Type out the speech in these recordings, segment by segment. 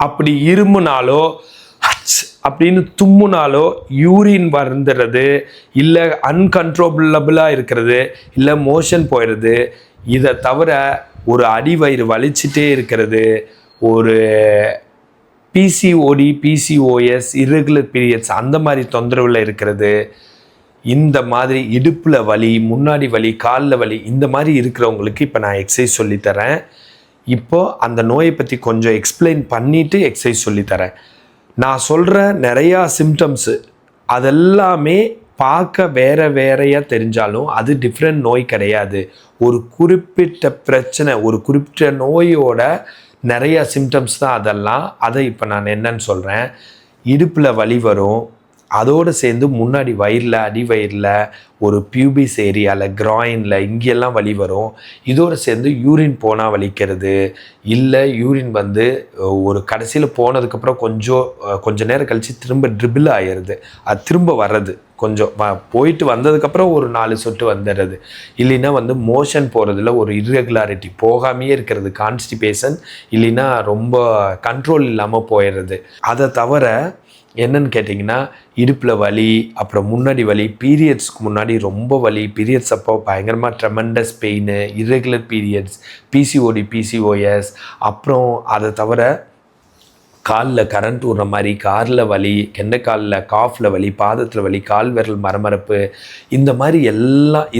அப்படி இருமுனாலோ அப்படின்னு தும்முனாலோ யூரின் வந்துடுறது, இல்லை அன்கண்ட்ரோலபிளாக இருக்கிறது, இல்லை மோஷன் போயிடுறது. இதை தவிர ஒரு அடிவயிறு வலிச்சுட்டே இருக்கிறது, ஒரு பிசிஓடி, பிசிஓஎஸ், இர்ரெகுலர் பீரியட்ஸ் அந்த மாதிரி தொந்தரவில் இருக்கிறது, இந்த மாதிரி இடுப்பில் வலி, முன்னாடி வலி, காலில் வலி, இந்த மாதிரி இருக்கிறவங்களுக்கு இப்போ நான் எக்ஸசைஸ் சொல்லித்தரேன். இப்போது அந்த நோயை பற்றி கொஞ்சம் எக்ஸ்பிளைன் பண்ணிவிட்டு எக்ஸசைஸ் சொல்லித்தரேன். நான் சொல்கிற நிறையா சிம்டம்ஸு அதெல்லாமே பார்க்க வேறையாக தெரிஞ்சாலும் அது டிஃப்ரெண்ட் நோய் கிடையாது. ஒரு குறிப்பிட்ட பிரச்சனை, ஒரு குறிப்பிட்ட நோயோட நிறையா சிம்டம்ஸ் தான் அதெல்லாம். அதை இப்போ நான் என்னன்னு சொல்கிறேன். இடுப்பில் வலி வரும், அதோடு சேர்ந்து முன்னாடி வயிறில், அடி வயிறில், ஒரு பியூபிஸ் ஏரியாவில், கிராயினில், இங்கெல்லாம் வலி வரும். இதோடு சேர்ந்து யூரின் போனால் வலிக்கிறது, இல்லை யூரின் வந்து ஒரு கடைசியில் போனதுக்கப்புறம் கொஞ்சம் நேரம் கழித்து திரும்ப ட்ரிபிள் ஆகிடுது, அது திரும்ப வர்றது, கொஞ்சம் போயிட்டு வந்ததுக்கப்புறம் ஒரு 4 சொட்டு வந்துடுறது, இல்லைன்னா வந்து மோஷன் போகிறதுல ஒரு இர்ரெகுலாரிட்டி, போகாமையே இருக்கிறது, கான்ஸ்டிபேஷன், இல்லைன்னா ரொம்ப கண்ட்ரோல் இல்லாமல் போயிடுறது. அதை தவிர என்னன்னு கேட்டிங்கன்னா, இடுப்பில் வலி, அப்புறம் முன்னாடி வலி, பீரியட்ஸ்க்கு முன்னாடி ரொம்ப வலி, பீரியட்ஸ் அப்போ பயங்கரமாக tremendous pain, irregular periods, PCOD, PCOS, அப்புறம் அதை தவிர காலில் கரண்ட் விடுற மாதிரி, காலில் வலி, கெண்டைக்காலில், காஃபில் வலி, பாதத்தில் வலி, கால் விரல் மரமரப்பு, இந்த மாதிரி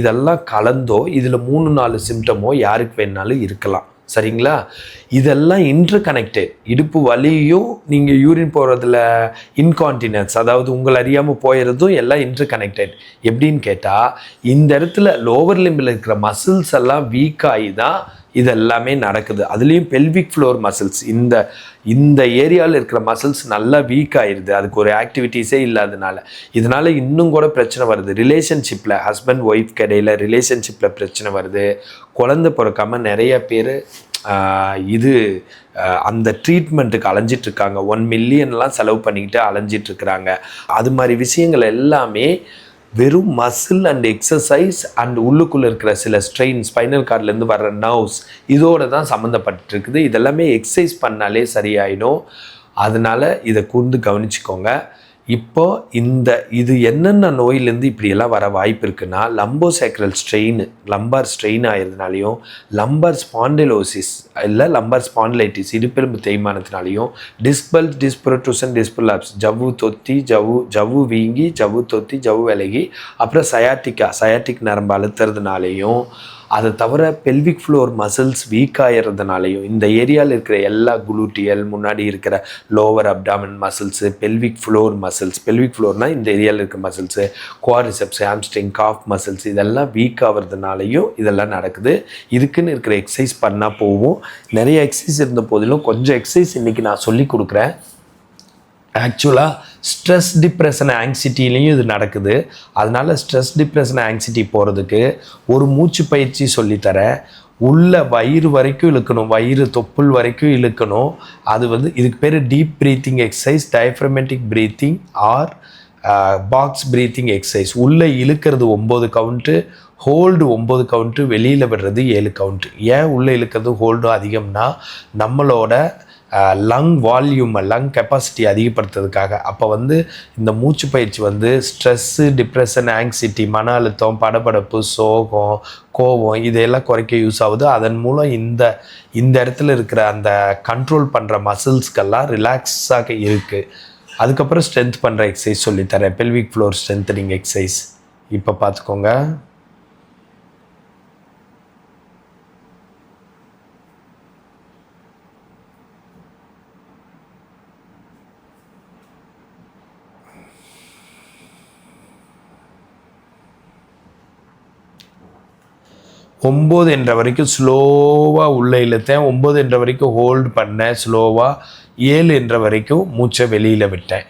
இதெல்லாம் கலந்தோ இதில் 3-4 சிம்டமோ யாருக்கு வேணுனாலும் இருக்கலாம். சரிங்களா? இதெல்லாம் இன்டர் கனெக்டட். இடுப்பு வலியும் நீங்கள் யூரின் போகிறதுல இன்கான்டினன்ஸ், அதாவது உங்களை அறியாமல் போயிடுறதும் எல்லாம் இன்டர் கனெக்டட். எப்படின்னு கேட்டால், இந்த இடத்துல லோவர் லிம்பில் இருக்கிற மசில்ஸ் எல்லாம் வீக் ஆகி தான் இதெல்லாமே நடக்குது. அதுலேயும் பெல்விக் ஃப்ளோர் மசில்ஸ், இந்த ஏரியாவில் இருக்கிற மசில்ஸ் நல்லா வீக் ஆகிடுது, அதுக்கு ஒரு ஆக்டிவிட்டீஸே இல்லாதனால. இதனால் இன்னும் கூட பிரச்சனை வருது. ரிலேஷன்ஷிப்பில், ஹஸ்பண்ட் ஒய்ஃப்க்கு இடையில் ரிலேஷன்ஷிப்பில் பிரச்சனை வருது. குழந்தை பிறக்காமல் நிறைய பேர் அந்த ட்ரீட்மெண்ட்டுக்கு அலைஞ்சிட்ருக்காங்க. 1 மில்லியன்லாம் செலவு பண்ணிக்கிட்டு அலைஞ்சிட்ருக்குறாங்க. அது மாதிரி விஷயங்கள் எல்லாமே வெறும் மசில் அண்ட் எக்ஸசைஸ் அண்ட் உள்ளுக்குள்ளே இருக்கிற சில ஸ்ட்ரெயின், ஸ்பைனல் கார்ட்லேருந்து வர்ற நர்வ்ஸ், இதோடு தான் சம்மந்தப்பட்டிருக்குது. இதெல்லாமே எக்ஸசைஸ் பண்ணாலே சரியாயிடும். அதனால் இதை கூர்ந்து கவனிச்சுக்கோங்க. இப்போது இது என்னென்ன நோயிலேருந்து இப்படியெல்லாம் வர வாய்ப்பு இருக்குன்னா, லம்போசேக்ரல் ஸ்ட்ரெயின், லம்பார் ஸ்ட்ரெயின் ஆகிறதுனாலையும், லம்பார் ஸ்பாண்டிலோசிஸ் இல்லை லம்பார் ஸ்பாண்டிலைட்டிஸ், இடுப்பெலும்பு தேய்மானத்தினாலையும், டிஸ்பல்ஸ், டிஸ்ப்ரோட்ரூஷன், டிஸ்புலாப்ஸ், ஜவ்வு தொத்தி, ஜவ்வு வீங்கி, ஜவ்வு தொத்தி, ஜவ்வு விலகி, அப்புறம் சயாட்டிக் நரம்பு அழுத்துறதுனாலையும், அதை தவிர பெல்விக் ஃப்ளோர் மசில்ஸ் வீக் ஆகிறதுனாலையும், இந்த ஏரியாவில் இருக்கிற எல்லா குளூட்டியல், முன்னாடி இருக்கிற lower abdomen muscles, pelvic floor muscles, pelvic ஃப்ளோர்னால் இந்த ஏரியாவில் இருக்கிற muscles, quadriceps, hamstring, calf muscles, இதெல்லாம் வீக் ஆகிறதுனாலையும் இதெல்லாம் நடக்குது. இதுக்குன்னு இருக்கிற எக்ஸசைஸ் பண்ணால் போகும். நிறைய எக்ஸசைஸ் இருந்த போதிலும் கொஞ்சம் எக்ஸசைஸ் இன்றைக்கி நான் சொல்லி கொடுக்குறேன். ஆக்சுவலாக ஸ்ட்ரெஸ், டிப்ரெஷன், ஆங்ஸைட்டிலையும் இது நடக்குது. அதனால் ஸ்ட்ரெஸ், டிப்ரெஷன், ஆங்ஸைட்டி போகிறதுக்கு ஒரு மூச்சு பயிற்சி சொல்லித்தரேன். உள்ள வயிறு வரைக்கும் இழுக்கணும், வயிறு தொப்புள் வரைக்கும் இழுக்கணும். அது வந்து இதுக்கு பேர் deep breathing exercise, diaphragmatic breathing R box breathing exercise. உள்ளே இழுக்கிறது 9 கவுண்ட்டு, ஹோல்டு 9 கவுண்ட்டு, வெளியில் விடுறது 7 கவுண்ட்டு. ஏன் உள்ளே இழுக்கிறது ஹோல்டும் அதிகம்னா, நம்மளோட லங் வால்யூம், லங் கெப்பாசிட்டி அதிகப்படுத்துறதுக்காக. அப்போ வந்து இந்த மூச்சு பயிற்சி வந்து ஸ்ட்ரெஸ்ஸு, டிப்ரெஷன், ஆங்ஸைட்டி, மன அழுத்தம், படபடப்பு, சோகம், கோபம், இதையெல்லாம் குறைக்க யூஸ் ஆகுது. அதன் மூலம் இந்த இடத்துல இருக்கிற அந்த கண்ட்ரோல் பண்ணுற மசில்ஸ்க்கெல்லாம் ரிலாக்ஸாக இருக்குது. அதுக்கப்புறம் ஸ்ட்ரென்த் பண்ணுற எக்ஸசைஸ் சொல்லித்தரேன், பெல்விக் ஃப்ளோர் ஸ்ட்ரென்த்தனிங் எக்ஸசைஸ். இப்போ பார்த்துக்கோங்க. ஒம்பது என்ற வரைக்கும் ஸ்லோவாக உள்ளே இழுத்தேன், 9 என்ற வரைக்கும் ஹோல்டு பண்ணேன் ஸ்லோவாக, 7 என்ற வரைக்கும் மூச்சை வெளியில் விட்டேன்.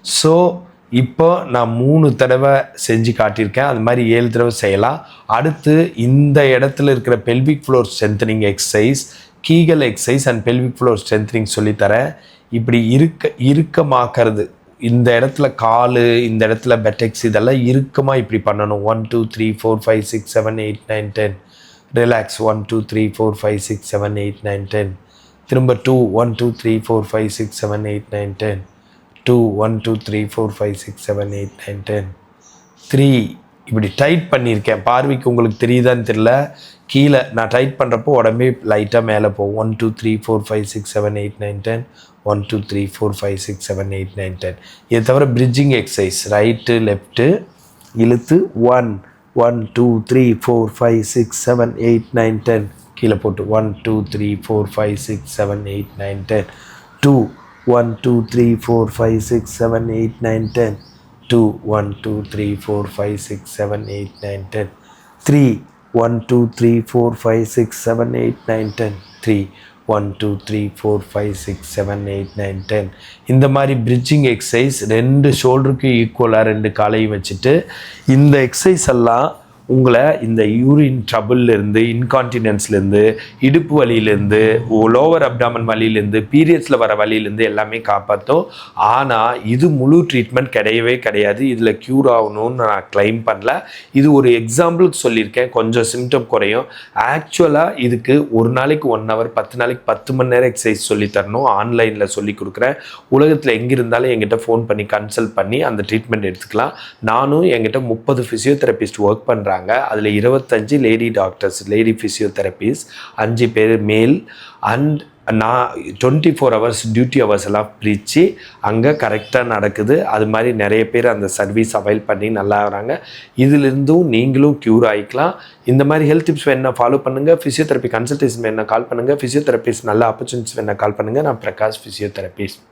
ஸோ இப்போ நான் 3 தடவை செஞ்சு காட்டியிருக்கேன். அது மாதிரி 7 தடவை செய்யலாம். அடுத்து இந்த இடத்துல இருக்கிற pelvic floor strengthening exercise, Kegel exercise and pelvic floor strengthening சொல்லித்தரேன். இப்படி இறுக்கமாக்குறது, இந்த இடத்துல காலு, இந்த இடத்துல பெட்டெக்ஸ், இதெல்லாம் இறுக்கமாக இப்படி பண்ணணும். 1 2 3 4 5 6 7 8 9 10. ரிலாக்ஸ். 1 2 3 4 5 6 7 8 9 10. திரும்ப 2 1 2 3 4 5 6 7 8 9 10. 2 1 2 3 4 5 6 7 8 9 10. 3 இப்படி டைட் பண்ணியிருக்கேன். பார்வைக்கு உங்களுக்கு தெரியுதான்னு தெரியல. கீழே நான் டைட் பண்ணுறப்போ உடம்பே லைட்டாக மேலே போகும். 1 2 3 4 5 6 7 8 9 10. 1 2 3 4 5 6 7 8 9 10. இதை தவிர பிரிட்ஜிங் எக்ஸசைஸ், ரைட்டு லெஃப்ட்டு இழுத்து 1 1 2 3 4 5 6 7 8 9 10. கீழே போட்டு 1 2 3 4 5 6 7 8 9 10. 2 1 2 3 4 5 6 7 8 9 10. 2 1 2 3 4 5 6 7 8 9 10. 3 1 2 3 4 5 6 7 8 9 10. 3 1 2 3 4 5 6 7 8 9 10. இந்த மாதிரி பிரிட்ஜிங் எக்ஸசைஸ் 2 ஷோல்டருக்கு ஈக்குவலாக 2 காலையும் வச்சுட்டு இந்த எக்ஸசைஸ் எல்லாம் உங்களை இந்த யூரின் ட்ரபிள்லேருந்து, இன்கான்டினன்ஸ்லேருந்து, இடுப்பு வலியிலேருந்து, லோவர் அப்டாமன் வலியிலேருந்து, பீரியட்ஸில் வர வலியிலேருந்து எல்லாமே காப்பாற்றும். ஆனால் இது முழு ட்ரீட்மெண்ட் கிடையவே கிடையாது. இதில் க்யூர் ஆகணும்னு நான் கிளைம் பண்ணல. இது ஒரு எக்ஸாம்பிளுக்கு சொல்லியிருக்கேன். கொஞ்சம் சிம்டம் குறையும். ஆக்சுவலாக இதுக்கு ஒரு நாளைக்கு 1 hour, 10 நாளைக்கு 10 மணி நேரம் எக்ஸசைஸ் சொல்லித்தரணும். ஆன்லைனில் சொல்லி கொடுக்குறேன். உலகத்தில் எங்கே இருந்தாலும் எங்கிட்ட ஃபோன் பண்ணி கன்சல்ட் பண்ணி அந்த ட்ரீட்மெண்ட் எடுத்துக்கலாம். நானும் எங்கிட்ட 30 ஃபிசியோதெரபிஸ்ட் ஒர்க் பண்ணுறாங்க. அதில் 25 லேடி டாக்டர்ஸ், லேடி ஃபிசியோதெரபிஸ்ட், 5 பேர் மேல். அண்ட் நான் 24 hours டியூட்டி ஹவர்ஸ் எல்லாம் பிரித்து அங்கே கரெக்டாக நடக்குது. அது மாதிரி நிறைய பேர் அந்த சர்வீஸ் அவைல் பண்ணி நல்லா வராங்க. இதிலிருந்தும் நீங்களும் க்யூர் ஆகிக்கலாம். இந்த மாதிரி ஹெல்த் டிப்ஸ் வேணா ஃபாலோ பண்ணுங்கள். ஃபிசியோதெரப்பி கன்சல்டேஷன் வேணா கால் பண்ணுங்கள். ஃபிசியோதெரபிஸ்ட் நல்ல ஆப்பர்ச்சுனிட்டிஸ் வேணா கால் பண்ணுங்கள். நான் பிரகாஷ் ஃபிசியோதெரபிஸ்ட்.